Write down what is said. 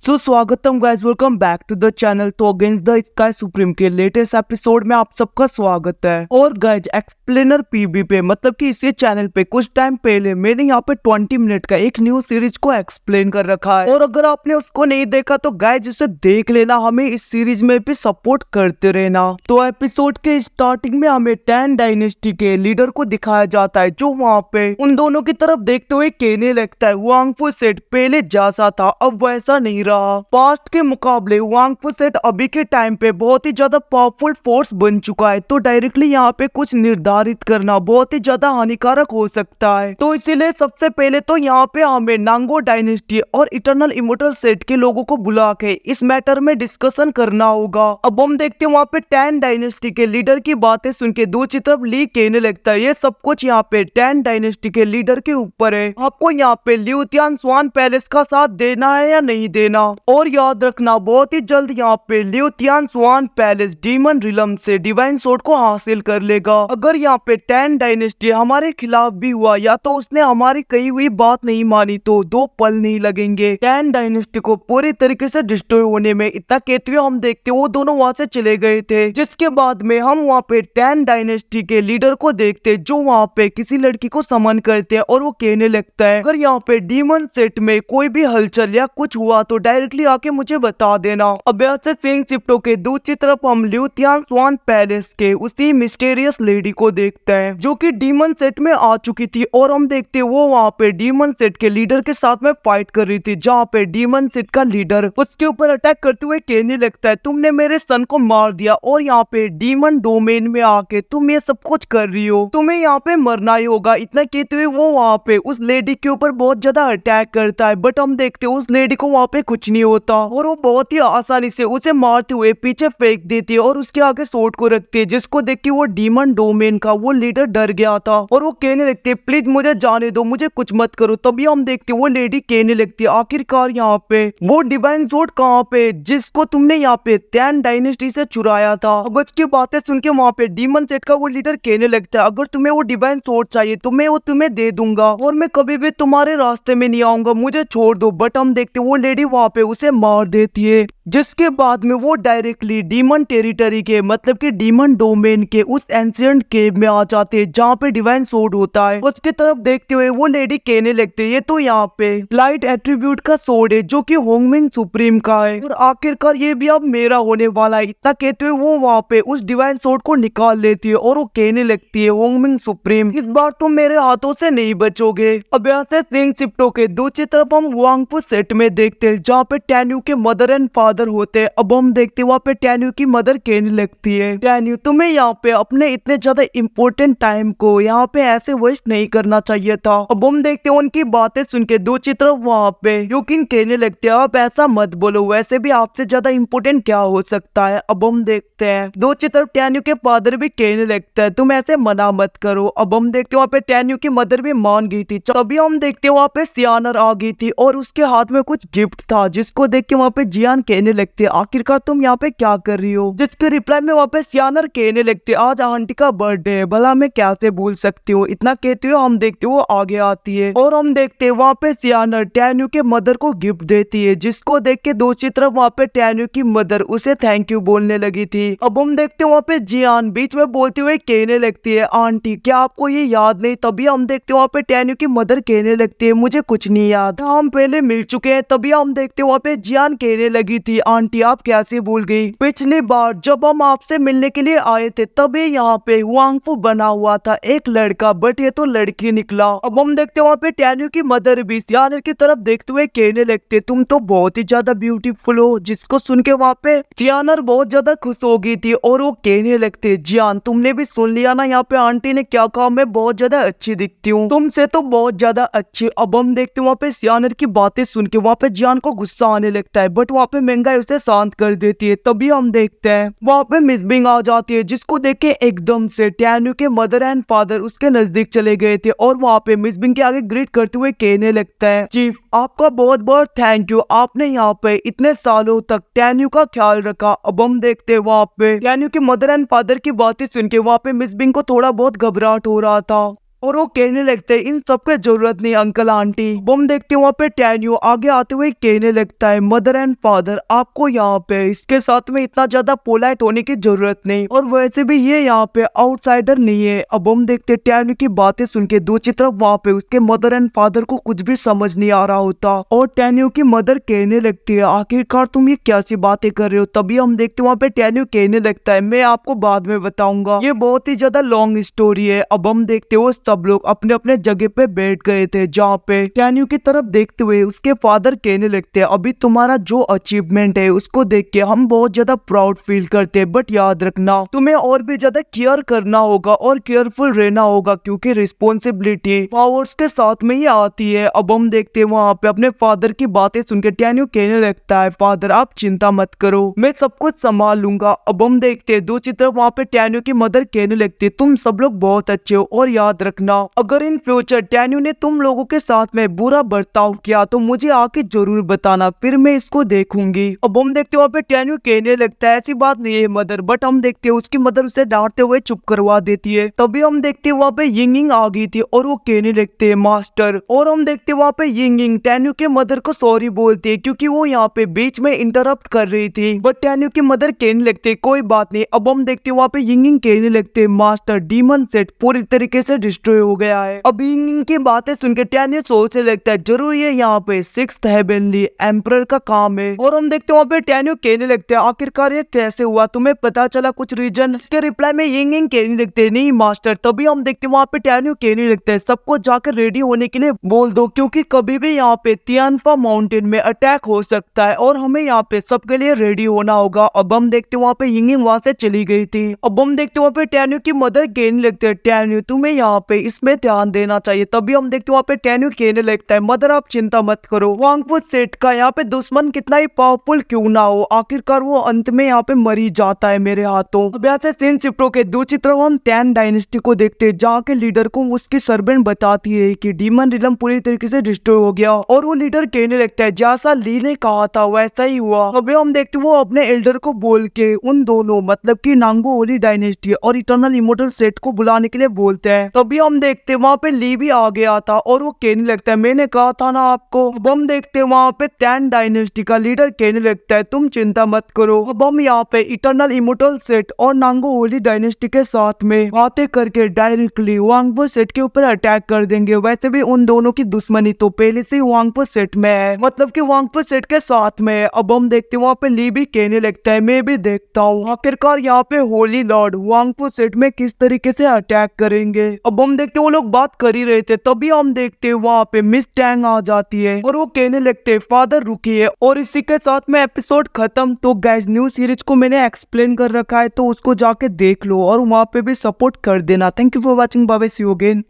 सो स्वागतम guys, welcome back to the channel. तो against the sky supreme के latest episode में आप सबका स्वागत है। और गाइस, एक्सप्लेनर पीबी पे मतलब कि इसी चैनल पे कुछ टाइम पहले मैंने यहाँ पे 20 मिनट का एक न्यू सीरीज को एक्सप्लेन कर रखा है, और अगर आपने उसको नहीं देखा तो गाइस उसे देख लेना। हमें इस सीरीज में भी सपोर्ट करते रहना। तो एपिसोड के स्टार्टिंग में हमें 10 डायनेस्टी के लीडर को दिखाया जाता है, जो वहाँ पे उन दोनों की तरफ देखते हुए कहने लगता है वांगफू सेठ पहले जैसा था अब वैसा नहीं रहा। पास्ट के मुकाबले वांगफू सेठ अभी के टाइम पे बहुत ही ज्यादा पावरफुल फोर्स बन चुका है, तो डायरेक्टली यहाँ पे कुछ निर्धारित करना बहुत ही ज्यादा हानिकारक हो सकता है। तो इसीलिए सबसे पहले तो यहाँ पे हमें नांगो डायनेस्टी और इटर्नल इमोर्टल सेट के लोगों को बुला के इस मैटर में डिस्कशन करना होगा। अब हम देखते हैं वहाँ पे 10 डायनेस्टी के लीडर की बातें सुन के दूसरी तरफ ली कहने लगता है ये सब कुछ यहाँ पे 10 डायनेस्टी के लीडर के ऊपर है। आपको यहाँ पे ल्यूथियान स्वान पैलेस का साथ देना है या नहीं देना। और याद रखना बहुत ही जल्द यहाँ पे ल्यूथियान स्वान पैलेस डीमन रिलम से डिवाइन सोर्ड को हासिल कर लेगा। अगर यहाँ पे 10 डायनेस्टी हमारे खिलाफ भी हुआ या तो उसने हमारी कही हुई बात नहीं मानी तो दो पल नहीं लगेंगे 10 डायनेस्टी को पूरी तरीके से डिस्ट्रॉय होने में। इतना कहते हुए हम देखते वो दोनों वहाँ से चले गए थे, जिसके बाद में हम वहाँ पे 10 डायनेस्टी के लीडर को देखते जो वहाँ पे किसी लड़की को समन करते हैं, और वो कहने लगता है अगर यहाँ पे डीमन सेट में कोई भी हलचल या कुछ हुआ तो डायरेक्टली आके मुझे बता देना। अब ऐसे सिंह चिप्टो के दूसरी तरफ हम ल्यूथियान स्वान पैलेस के उसी मिस्टीरियस लेडी को देखते हैं जो कि डीमन सेट में आ चुकी थी, और हम देखते वो वहाँ पे डीमन सेट के लीडर के साथ में फाइट कर रही थी, जहाँ पे डीमन सेट का लीडर उसके ऊपर अटैक करते हुए कहने लगता है तुमने मेरे सन को मार दिया और यहाँ पे डीमन डोमेन में आके तुम ये सब कुछ कर रही हो, तुम्हें यहाँ पे मरना ही होगा। इतना कहते हुए वो वहाँ पे उस लेडी के ऊपर बहुत ज्यादा अटैक करता है, बट हम देखते उस लेडी को वहाँ पे कुछ नहीं होता, और वो बहुत ही आसानी से उसे मारते हुए पीछे फेंक देती है और उसके आगे सोर्ड को रखती है, जिसको देख के वो डीमन डोमेन का वो लीडर डर गया था और वो कहने लगती है प्लीज मुझे जाने दो, मुझे कुछ मत करो। तभी हम देखते वो लेडी कहने लगती है आखिरकार यहाँ पे वो डिवाइन सोर्ड कहाँ पे जिसको तुमने यहाँ पे 10 डायनेस्टी से चुराया था। अब उसकी बातें सुन के वहाँ पे डीमन सेट का वो लीडर कहने लगता है अगर तुम्हें वो डिवाइन सोर्ड चाहिए तो मैं वो तुम्हें दे दूंगा और मैं कभी भी तुम्हारे रास्ते में नहीं आऊंगा, मुझे छोड़ दो। बट हम देखते वो लेडी वहाँ पे उसे मार देती है, जिसके बाद में वो डायरेक्टली डीमन टेरिटरी के मतलब कि डीमन डोमेन के उस एंशिएंट केव में आ जाते हैं जहाँ पे डिवाइन सोर्ड होता है। उसकी तरफ देखते हुए वो लेडी कहने लगती है ये तो यहाँ पे लाइट एट्रीब्यूट का सोर्ड है जो कि होंगमिंग सुप्रीम का है, और आखिरकार ये भी अब मेरा होने वाला है। इतना कहते हुए वो वहाँ पे उस डिवाइन सोर्ड को निकाल लेती है और वो कहने लगती है होंगमिंग सुप्रीम इस बार तुम मेरे हाथों से नहीं बचोगे। अब यहाँ से सिंह चिप्टो के दूसरी तरफ हम वांगफू सेट में देखते हैं जहाँ पे टैन्यू के मदर एंड फादर होते हैं। अब हम देखते वहाँ पे टैन्यू की मदर कहने लगती है टैन्यू तुम्हें यहाँ पे अपने इतने ज्यादा इम्पोर्टेंट टाइम को यहाँ पे ऐसे वेस्ट नहीं करना चाहिए था। अब हम देखते हैं उनकी बातें सुन के दूसरी तरफ वहाँ पे यूकिन कहने लगते हैं आप ऐसा मत बोलो, वैसे भी आपसे ज्यादा इम्पोर्टेंट क्या हो सकता है। अब हम देखते हैं दूसरी तरफ टैन्यू के फादर भी कहने लगता है तुम ऐसे मना मत करो। अब हम देखते वहाँ पे टैन्यू की मदर भी मान गई थी। तभी हम देखते वहाँ पे सियानर आ गई थी और उसके हाथ में कुछ गिफ्ट था, जिसको देख के वहाँ पे जियान कहने लगते आखिरकार तुम यहाँ पे क्या कर रही हो, जिसके रिप्लाई में वहाँ पे सियानर कहने लगते आज आंटी का बर्थडे है, भला मैं कैसे भूल सकती हूँ। इतना कहते हुए हम देखते वो आगे आती है और हम देखते वहाँ पे सियानर टैन्यू के मदर को गिफ्ट देती है, जिसको देख के दूसरी तरफ वहाँ पे टैन्यू की मदर उसे थैंक यू बोलने लगी थी। अब हम देखते वहाँ पे जियान बीच में बोलते हुए कहने लगती है आंटी क्या आपको ये याद नहीं। तभी हम देखते वहाँ पे टैन्यू की मदर कहने लगती है मुझे कुछ नहीं याद, हम पहले मिल चुके हैं। तभी हम देखते वहाँ पे जियान कहने लगी थी आंटी आप कैसे भूल गई, पिछली बार जब हम आपसे मिलने के लिए आए थे तभी यहाँ पे वांगफू बना हुआ था एक लड़का, बट ये तो लड़की निकला। अब हम देखते वहाँ पे टैन्यू की मदर भी सियानर की तरफ देखते हुए कहने लगते तुम तो बहुत ही ज्यादा ब्यूटीफुल हो, जिसको सुन के वहाँ पे सियानर बहुत ज्यादा खुश हो गई थी और वो कहने लगते जियान तुमने भी सुन लिया ना यहाँ पे आंटी ने क्या कहा, मैं बहुत ज्यादा अच्छी दिखती हूँ, तुमसे तो बहुत ज्यादा अच्छी। अब हम देखते वहाँ पे सियानर की बातें सुन के वहाँ पे जियान को गुस्सा आने लगता है, बट वहाँ पे महंगाई उसे शांत कर देती है। तभी हम देखते हैं वहाँ पे मिस बिंग आ जाती है, जिसको देख के एकदम से टैन्यू के मदर एंड फादर उसके नजदीक चले गए थे, और वहाँ पे मिस बिंग के आगे ग्रीट करते हुए कहने लगता है चीफ आपका बहुत बहुत थैंक यू, आपने यहाँ पे इतने सालों तक टैन्यू का ख्याल रखा। अब हम देखते हैं वहाँ पे टैन्यू के मदर एंड फादर की बातें सुन के वहाँ पे मिस बिंग को थोड़ा बहुत घबराहट हो रहा था। और वो कहने लगते हैं इन सब की जरूरत नहीं अंकल आंटी। हम देखते हैं वहाँ पे टैन्यू आगे आते हुए कहने लगता है मदर एंड फादर आपको यहाँ पे इसके साथ में इतना ज्यादा पोलाइट होने की जरूरत नहीं, और वैसे भी ये यहाँ पे आउटसाइडर नहीं है। अब हम देखते हैं टैन्यू की बातें सुन के दूसरी तरफ वहाँ पे उसके मदर एंड फादर को कुछ भी समझ नहीं आ रहा होता, और टैन्यू की मदर कहने लगती है आखिरकार तुम ये कैसी बातें कर रहे हो। तभी हम देखते हैं वहाँ पे टैन्यू कहने लगता है मैं आपको बाद में बताऊंगा, ये बहुत ही ज्यादा लॉन्ग स्टोरी है। अब हम देखते हो सब लोग अपने अपने जगह पे बैठ गए थे, जहाँ पे टैन्यू की तरफ देखते हुए उसके फादर कहने लगते हैं अभी तुम्हारा जो अचीवमेंट है उसको देख के हम बहुत ज्यादा प्राउड फील करते हैं, बट याद रखना तुम्हें और भी ज्यादा केयर करना होगा और केयरफुल रहना होगा, क्योंकि रिस्पॉन्सिबिलिटी पावर्स के साथ में ही आती है। अब हम देखते हैं वहाँ पे अपने फादर की बातें सुनकर टैन्यू कहने लगता है फादर आप चिंता मत करो मैं सब कुछ संभाल लूंगा। अब हम देखते हैं दूसरी तरफ वहाँ पे टैन्यू की मदर कहने लगती है तुम सब लोग बहुत अच्छे हो, और याद रखना अगर इन फ्यूचर टैन्यू ने तुम लोगों के साथ में बुरा बर्ताव किया तो मुझे आके जरूर बताना, फिर मैं इसको देखूंगी। अब हम देखते हैं वहाँ पे टैन्यू कहने लगता है ऐसी बात नहीं है मदर, बट हम देखते हैं उसकी मदर उसे डांटते हुए चुप करवा देती है। तभी हम देखते हैं वहाँ पे यिंगिंग आ गई थी और वो कहने लगते हैं मास्टर, और हम देखते हैं वहाँ पे यिंगिंग टैन्यू के मदर को सॉरी बोलती है क्योंकि वो यहाँ पे बीच में इंटरप्ट कर रही थी, बट टैन्यू की मदर कहने लगते कोई बात नहीं। अब हम देखते हैं वहाँ पे यिंगिंग कहने लगते मास्टर डीमन सेट पूरी तरीके से डिस्ट्रॉय हो गया है। अब यिंगिंग की बातें सुनकर टैन्यू सोचने लगता है जरूर ये यहाँ पे सिक्स्थ हेवनली एम्परर का काम है, और हम देखते हैं वहाँ पे टैन्यू कहने लगते हैं आखिरकार ये कैसे हुआ तुम्हें पता चला कुछ रीजन। इसके रिप्लाई में यिंगिंग कहने लगते हैं नहीं मास्टर। तभी हम देखते हैं वहाँ पे टैन्यू कहने लगते हैं सबको जाकर रेडी होने के लिए बोल दो, क्योंकि कभी भी यहाँ पे तियानफा माउंटेन में अटैक हो सकता है और हमें यहाँ पे सबके लिए रेडी होना होगा। अब हम देखते हैं वहाँ पे यिंगिंग वहाँ से चली गई थी। अब हम देखते हैं वहाँ पे टैन्यू की मदर कहने लगते हैं टैन्यू तुम्हें यहाँ पे इसमें ध्यान देना चाहिए। तभी हम देखते हैं वहाँ पे टैन्यू कहने लगता है मदर आप चिंता मत करो, वांगफू सेठ का यहाँ पे दुश्मन कितना ही पावरफुल क्यों ना हो आखिरकार वो अंत में यहाँ पे मर ही जाता है मेरे हाथों। अब यहाँ से सीन शिफ्ट होके दूसरी तरफ हम टैन डायनेस्टी को देखते हैं, जहाँ के लीडर को उसकी सर्वेंट बताती है कि डीमन रिलम पूरी तरीके से डिस्ट्रॉय हो गया, और वो लीडर कहने लगता है जैसा ली ने कहा था वैसा ही हुआ। अभी हम देखते वो अपने एल्डर को बोल के उन दोनों मतलब कि नांगो होली डायनेस्टी और इटर्नल इमोर्टल सेट को बुलाने के लिए बोलते हैं। तभी हम देखते वहाँ पे ली भी आ गया था और वो कहने लगता है मैंने कहा था ना आपको। अब हम देखते वहाँ पे टैन डायनेस्टी का लीडर कहने लगता है तुम चिंता मत करो, अब हम यहाँ पे इटर्नल इमोर्टल सेट और नांगो होली डायनेस्टी के साथ में बातें करके डायरेक्टली वांगपो सेट के ऊपर अटैक कर देंगे। वैसे भी उन दोनों की दुश्मनी तो पहले से वांगपो सेट में है, मतलब कि वांगपो सेट के साथ में है। अब हम देखते वहाँ पे ली भी कहने लगता है मैं भी देखता हूँ आखिरकार यहाँ पे होली लॉर्ड वांगपो सेट में किस तरीके से अटैक करेंगे। अब हम देखते वो लोग बात कर ही रहे थे, तभी हम देखते वहाँ पे मिस टैंग आ जाती है और वो कहने लगते फादर रुकिए, और इसी के साथ में एपिसोड खत्म। तो गाइस न्यू सीरीज को मैंने एक्सप्लेन कर रखा है तो उसको जाके देख लो और वहाँ पे भी सपोर्ट कर देना। Thank you for watching, bye bye, see you again.